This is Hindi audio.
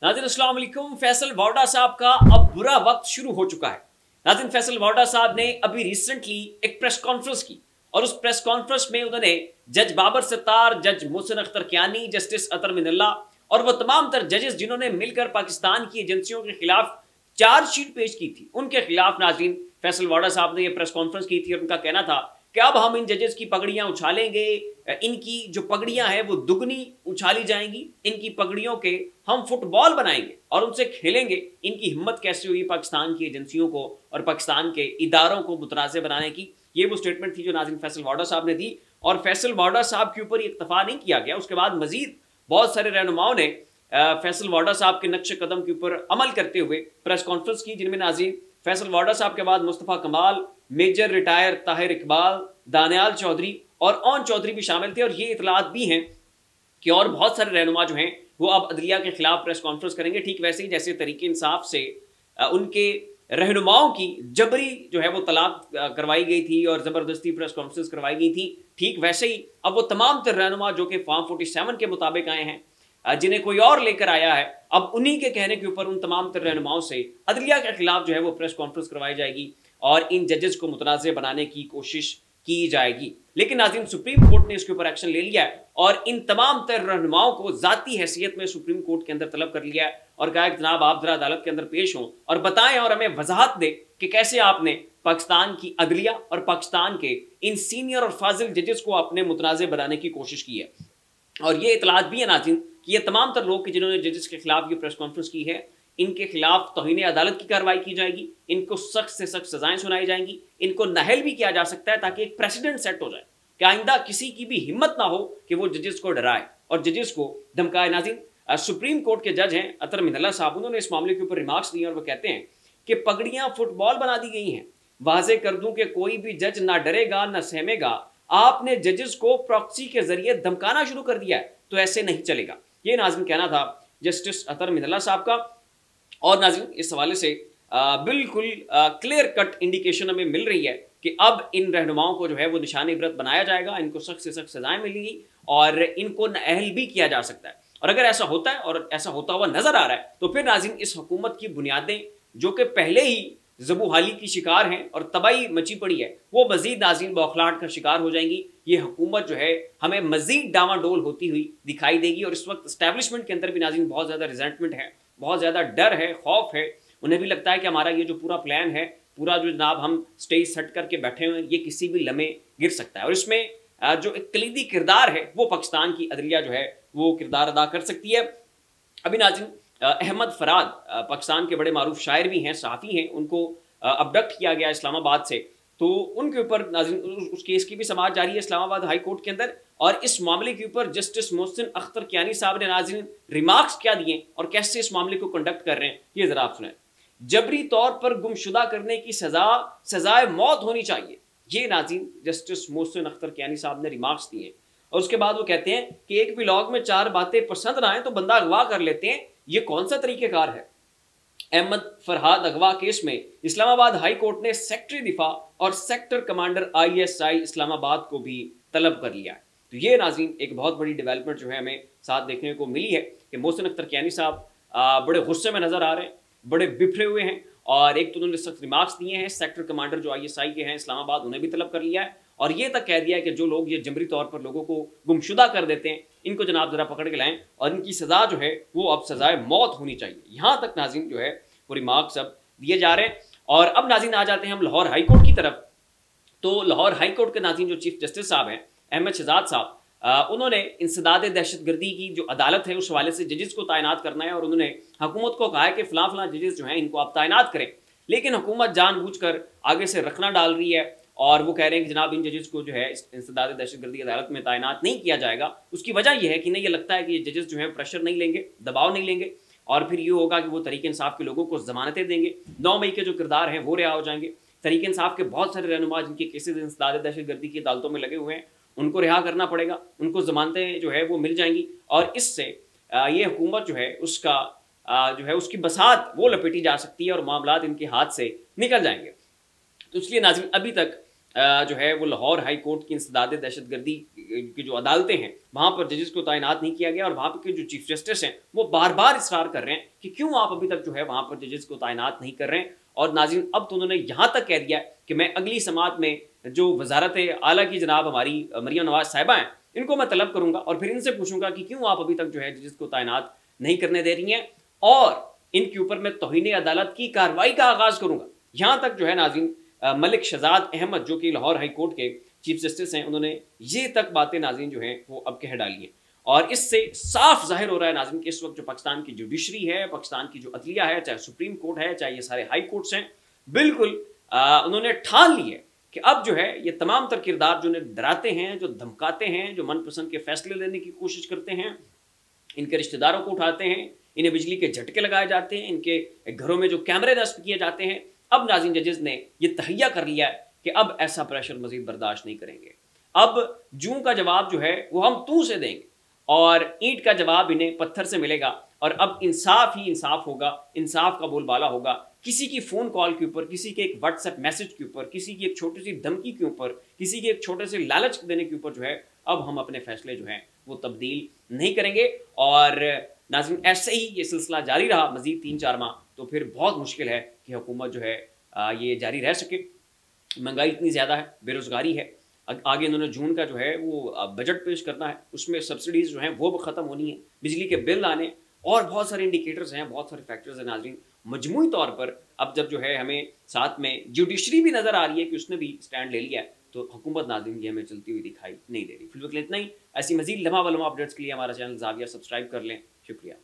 नाज़रीन अस्सलाम वालेकुम। फैसल वाडा साहब का अब बुरा वक्त शुरू हो चुका है। नाज़रीन फैसल वाडा साहब ने अभी रिसेंटली एक प्रेस कॉन्फ्रेंस की और उस प्रेस कॉन्फ्रेंस में उन्होंने जज बाबर सत्तार, जज मोहसिन अख्तर कियानी, जस्टिस अतर मिनल्ला और वो तमाम तर जजेस जिन्होंने मिलकर पाकिस्तान की एजेंसियों के खिलाफ चार्जशीट पेश की थी, उनके खिलाफ नाज़रीन फैसल वाडा साहब ने यह प्रेस कॉन्फ्रेंस की थी और उनका कहना था कि अब हम इन जजेस की पगड़ियां उछालेंगे, इनकी जो पगड़ियां हैं वो दुगनी उछाली जाएंगी, इनकी पगड़ियों के हम फुटबॉल बनाएंगे और उनसे खेलेंगे। इनकी हिम्मत कैसे हुई पाकिस्तान की एजेंसियों को और पाकिस्तान के इदारों को मुतनाज़ बनाने की। ये वो स्टेटमेंट थी जो नाज़रीन फैसल वाडा साहब ने दी और फैसल वाडा साहब के ऊपर इक्तफा नहीं किया गया। उसके बाद मजीद बहुत सारे रहनुमाओं ने फैसल वाडा साहब के नक्श कदम के ऊपर अमल करते हुए प्रेस कॉन्फ्रेंस की, जिनमें नाज़रीन फैसल वाडा साहब के बाद मुस्तफ़ा कमाल, मेजर रिटायर ताहिर इकबाल, दानियाल चौधरी और ओन चौधरी भी शामिल थे। और ये इतलात भी हैं कि और बहुत सारे रहनुमा जो हैं वो अब अदलिया के खिलाफ प्रेस कॉन्फ्रेंस करेंगे, ठीक वैसे ही जैसे तरीके इंसाफ से उनके रहनुमाओं की जबरी जो है वो तलाक करवाई गई थी और ज़बरदस्ती प्रेस कॉन्फ्रेंस करवाई गई थी, ठीक वैसे ही अब वो तमाम तर रहनुमा जो कि फॉर्म 47 के मुताबिक आए हैं, जिन्हें कोई और लेकर आया है, अब उन्हीं के कहने के ऊपर उन तमाम तर रहनुमाओं से अदलिया के खिलाफ जो है वो प्रेस कॉन्फ्रेंस करवाई जाएगी और इन जजेस को मुतनाज़ बनाने की कोशिश की जाएगी। लेकिन नाज़रीन सुप्रीम कोर्ट ने इसके ऊपर एक्शन ले लिया है और इन तमाम तर रहनुमाओं को ज़ाती हैसियत में सुप्रीम कोर्ट के अंदर तलब कर लिया है और कहा कि जनाब आप जरा अदालत के अंदर पेश हों और बताएं और हमें वजाहत दें कि कैसे आपने पाकिस्तान की अदलिया और पाकिस्तान के इन सीनियर और फाजिल जजेस को अपने मुतनाज़ बनाने की कोशिश की है। और ये इतलात भी है नाज़रीन कि ये तमाम तर लोग जिन्होंने जजेस के खिलाफ ये प्रेस कॉन्फ्रेंस की है, इनके खिलाफ तौहीन अदालत की कार्रवाई की जाएगी, इनको सख्त से सख्त सजाएं सुनाई जाएंगी, इनको नाहल भी किया जा सकता है ताकि एक प्रेसिडेंट सेट हो जाए कि आइंदा किसी की भी हिम्मत ना हो कि वो जजेस को डराए और जजेस को धमकाए। नाज़रीन सुप्रीम कोर्ट के जज हैं अतर मिनल्ला साहब, उन्होंने इस मामले के ऊपर रिमार्क्स दिए और वो कहते हैं कि पगड़ियां फुटबॉल बना दी गई हैं। वाजे कर दूं कि कोई भी जज ना डरेगा ना सहमेगा, आपने जजेस को प्रॉक्सी के जरिए धमकाना शुरू कर दिया है, तो ऐसे नहीं चलेगा। ये नाज़रीन कहना था जस्टिस अतर मिनल्ला साहब का। और नाज़रीन इस हवाले से बिल्कुल क्लियर कट इंडिकेशन हमें मिल रही है कि अब इन रहनुमाओं को जो है वो निशान इबरत बनाया जाएगा, इनको सख्त से सख्त सजाएं मिलेंगी और इनको नाअहल भी किया जा सकता है। और अगर ऐसा होता है और ऐसा होता हुआ नजर आ रहा है तो फिर नाज़रीन इस हुकूमत की बुनियादें जो कि पहले ही ज़बूहाली की शिकार हैं और तबाही मची पड़ी है, वो मजीद नाज़रीन बौखलाहट का शिकार हो जाएंगी। ये हुकूमत जो है हमें मजीद डामाडोल होती हुई दिखाई देगी और इस वक्त इस्टेब्लिशमेंट के अंदर भी नाज़रीन बहुत ज़्यादा रिजेंटमेंट है, बहुत ज़्यादा डर है, खौफ है। उन्हें भी लगता है कि हमारा ये जो पूरा प्लान है, पूरा जो जनाब हम स्टेज सेट करके बैठे हुए हैं, ये किसी भी लम्हे गिर सकता है और इसमें जो एक कलीदी किरदार है वो पाकिस्तान की अदलिया जो है वो किरदार अदा कर सकती है। अभी नाज़रीन अहमद फराद पाकिस्तान के बड़े मारूफ शायर भी हैं, सहाफ़ी हैं, उनको अबडक्ट किया गया इस्लामाबाद से, तो उनके ऊपर नाज़रीन उस केस की भी समाअत जारी है इस्लामाबाद हाई कोर्ट के अंदर। और इस मामले के ऊपर जस्टिस मोहसिन अख्तर कियानी साहब ने नाज़रीन रिमार्क्स क्या दिए और कैसे इस मामले को कंडक्ट कर रहे हैं, ये ज़रा आप सुनें। जबरी तौर पर गुमशुदा करने की सजाए मौत होनी चाहिए, ये नाज़रीन जस्टिस मोहसिन अख्तर कियानी साहब ने रिमार्क्स दिए हैं। और उसके बाद वो कहते हैं कि एक व्लॉग में 4 बातें पसंद ना आए तो बंदा अगवा कर लेते हैं, ये कौन सा तरीक़ेकार है। अहमद फरहाद अगवा केस में इस्लामाबाद हाई कोर्ट ने सेक्रेटरी दिफा और सेक्टर कमांडर ISI इस्लामाबाद को भी तलब कर लिया है। तो ये नाज़रीन एक बहुत बड़ी डेवलपमेंट जो है हमें साथ देखने को मिली है कि मोहसिन अख्तर कियानी साहब बड़े गुस्से में नज़र आ रहे हैं, बड़े बिफरे हुए हैं और एक तो उन्होंने सख्त रिमार्क्स दिए हैं। सेक्टर कमांडर जो ISI के हैं इस्लामाबाद, उन्हें भी तलब कर लिया है और ये तक कह दिया है कि जो लोग ये जबरी तौर पर लोगों को गुमशुदा कर देते हैं, इनको जनाब ज़रा पकड़ के लाएं और इनकी सज़ा जो है वो अब सज़ाए मौत होनी चाहिए। यहाँ तक नाज़रीन जो है वो रिमार्क्स अब दिए जा रहे हैं। और अब नाज़रीन आ जाते हैं हम लाहौर हाई कोर्ट की तरफ। तो लाहौर हाई कोर्ट के नाज़रीन जो चीफ जस्टिस साहब हैं अहमद शहजाद साहब, उन्होंने इंसदाद दहशतगर्दी की जो अदालत है उस हवाले से जजेस को तैनात करना है और उन्होंने हुकूमत को कहा है कि फ़लाँ जजेस जो हैं इनको आप तैनात करें। लेकिन हुकूमत जानबूझकर आगे से रखना डाल रही है और वो कह रहे हैं कि जनाब इन जजेस को जो है इंसदाद दहशतगर्दी अदालत में तैनात नहीं किया जाएगा। उसकी वजह यह है कि नहीं, ये लगता है कि ये जजेस जो है प्रेशर नहीं लेंगे, दबाव नहीं लेंगे और फिर ये होगा कि वो तरीके इंसाफ के लोगों को ज़मानतें देंगे, 9 मई के जो किरदार हैं वो रिहा हो जाएंगे। तरीके इंसाफ के बहुत सारे रहनुमा जिनके केसेज इंसदाद दहशतगर्दी की अदालतों में लगे हुए हैं, उनको रिहा करना पड़ेगा, उनको ज़मानतें जो है वो मिल जाएंगी और इससे ये हुकूमत जो है उसका जो है उसकी बसात वो लपेटी जा सकती है और मामलात इनके हाथ से निकल जाएंगे। तो इसलिए नाज़रीन अभी तक जो है वो लाहौर हाई कोर्ट की इंसदाद दहशतगर्दी की जो अदालतें हैं वहाँ पर जजेस को तैनात नहीं किया गया, और वहाँ पर के जो चीफ जस्टिस हैं वो बार बार इसरार कर रहे हैं कि क्यों आप अभी तक जो है वहाँ पर जजेस को तैनात नहीं कर रहे हैं। और नाज़रीन, अब तो उन्होंने यहाँ तक कह दिया कि मैं अगली समात में जो वजारत आला की जनाब हमारी मरियम नवाज साहिबा हैं इनको मैं तलब करूँगा और फिर इनसे पूछूंगा कि क्यों आप अभी तक जो है जजेस को तैनात नहीं करने दे रही हैं, और इनके ऊपर मैं तौहीन अदालत की कार्रवाई का आगाज करूँगा। यहाँ तक जो है नाज़रीन मलिक शहजाद अहमद जो कि लाहौर हाई कोर्ट के चीफ जस्टिस हैं, उन्होंने ये तक बातें नाज़रीन जो हैं वो अब कह डाली हैं। और इससे साफ जाहिर हो रहा है नाज़रीन कि इस वक्त जो पाकिस्तान की जुडिशरी है, पाकिस्तान की जो अदलिया है, चाहे सुप्रीम कोर्ट है, चाहे ये सारे हाई कोर्ट्स हैं, बिल्कुल उन्होंने ठान ली है कि अब जो है ये तमाम तर किरदार जो उन्हें डराते हैं, जो धमकाते हैं, जो मनपसंद के फैसले लेने की कोशिश करते हैं, इनके रिश्तेदारों को उठाते हैं, इन्हें बिजली के झटके लगाए जाते हैं, इनके घरों में जो कैमरे नस्ब किए जाते हैं, अब नाज़रीन जजेस ने ये तहैया कर लिया है कि अब ऐसा प्रेशर मजीद बर्दाश्त नहीं करेंगे। अब जूं का जवाब जो है वो हम तू से देंगे और ईंट का जवाब इन्हें पत्थर से मिलेगा, और अब इंसाफ ही इंसाफ होगा, इंसाफ का बोलबाला होगा। किसी की फ़ोन कॉल के ऊपर, किसी के एक व्हाट्सएप मैसेज के ऊपर, किसी की एक छोटी सी धमकी के ऊपर, किसी के एक छोटे से लालच देने के ऊपर जो है अब हम अपने फैसले जो हैं वो तब्दील नहीं करेंगे। और नाज़रीन, ऐसे ही ये सिलसिला जारी रहा मज़ीद 3-4 माह तो फिर बहुत मुश्किल है कि हुकूमत जो है ये जारी रह सके। महंगाई इतनी ज़्यादा है, बेरोज़गारी है, आगे इन्होंने जून का जो है वो बजट पेश करना है, उसमें सब्सिडीज़ जो हैं वो ख़त्म होनी है, बिजली के बिल आने और बहुत सारे इंडिकेटर्स हैं, बहुत सारे फैक्टर्स हैं नाज़रीन। मजमूई तौर पर अब जब जो है हमें साथ में जुडिशरी भी नज़र आ रही है कि उसने भी स्टैंड ले लिया है, तो हुकूमत नाज़रीन ये हमें चलती हुई दिखाई नहीं दे रही। फिलहाल इतना ही। ऐसी मज़ीद लम्हा व लम्हा अपडेट्स के लिए हमारा चैनल ज़ाविया सब्सक्राइब कर लें। शुक्रिया।